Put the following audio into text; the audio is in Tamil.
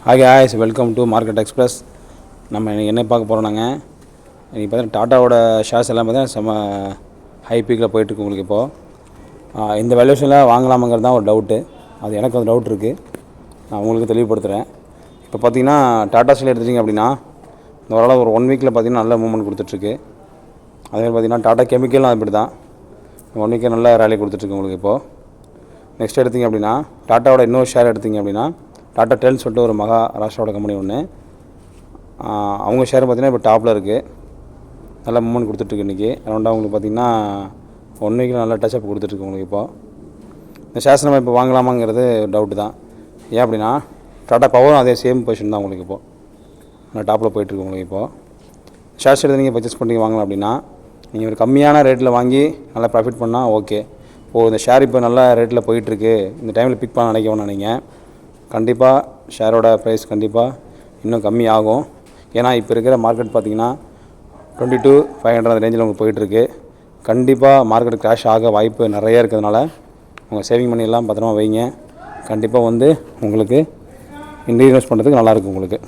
Hi guys, welcome to Market Express. நம்ம என்ன பார்க்க போகிறோம் நாங்கள் இன்றைக்கி பார்த்தீங்கன்னா டாட்டாவோட ஷேர்ஸ் எல்லாம் பார்த்தீங்கன்னா செம்ம ஹை பீக்கில் போயிட்டுருக்கு உங்களுக்கு இப்போது இந்த வேல்யூஷனில் வாங்கலாமாங்கிறது தான் ஒரு டவுட்டு. அது எனக்கு ஒரு டவுட் இருக்குது, நான் உங்களுக்கு தெளிவுபடுத்துகிறேன். இப்போ பார்த்தீங்கன்னா டாட்டா ஸ்டீல் எடுத்துட்டிங்க அப்படின்னா இந்த ஓரளவு ஒரு 1 வீக்கில் பார்த்தீங்கன்னா நல்ல மூவ்மெண்ட் கொடுத்துட்ருக்கு. அதேமாதிரி பார்த்தீங்கன்னா டாட்டா கெமிக்கலும் அப்படி தான் 1 வீக்கில் நல்ல ரேலி கொடுத்துட்ருக்கு உங்களுக்கு இப்போது. நெக்ஸ்ட் எடுத்திங்க அப்படின்னா டாட்டாவோட இன்னொரு ஷேர் எடுத்திங்க அப்படின்னா டாட்டா டெல்னு சொல்லிட்டு ஒரு மகாராஷ்டிராவோட கம்பெனி ஒன்று, அவங்க ஷேர் பார்த்திங்கன்னா இப்போ டாப்பில் இருக்குது. நல்ல மூவ்மெண்ட் கொடுத்துட்ருக்கு. இன்றைக்கி அரௌண்டாக உங்களுக்கு பார்த்திங்கன்னா 1 வீக்கில் நல்ல டச்சப் கொடுத்துட்ருக்கு உங்களுக்கு இப்போது. இந்த ஷேர்ஸ் நம்ம இப்போ வாங்கலாமாங்கிறது டவுட்டு தான். ஏன் அப்படின்னா டாட்டா பவரும் அதே சேம் பொசிஷன் தான் உங்களுக்கு இப்போது நல்லா டாப்பில் போயிட்டுருக்கு உங்களுக்கு இப்போது. ஷேர்ஸ் எடுத்து நீங்கள் பர்ச்சேஸ் பண்ணி வாங்கலாம் அப்படின்னா நீங்கள் ஒரு கம்மியான ரேட்டில் வாங்கி நல்லா ப்ராஃபிட் பண்ணால் ஓகே. இந்த ஷேர் இப்போ நல்ல ரேட்டில் போயிட்டுருக்கு, இந்த டைமில் பிக் பண்ண நினைக்க நீங்கள் கண்டிப்பாக ஷேரோட ப்ரைஸ் கண்டிப்பாக இன்னும் கம்மி ஆகும். ஏன்னா இப்போ இருக்கிற மார்க்கெட் பார்த்திங்கன்னா 22,500 ரேஞ்சில் உங்களுக்கு போயிட்டுருக்கு. கண்டிப்பாக மார்க்கெட் கிராஷ் ஆக வாய்ப்பு நிறைய இருக்கிறதுனால உங்கள் சேவிங் மணியெல்லாம் பத்திரமா வைங்க. கண்டிப்பாக உங்களுக்கு இன்வெஸ்ட் பண்ணுறதுக்கு நல்லாயிருக்கும் உங்களுக்கு.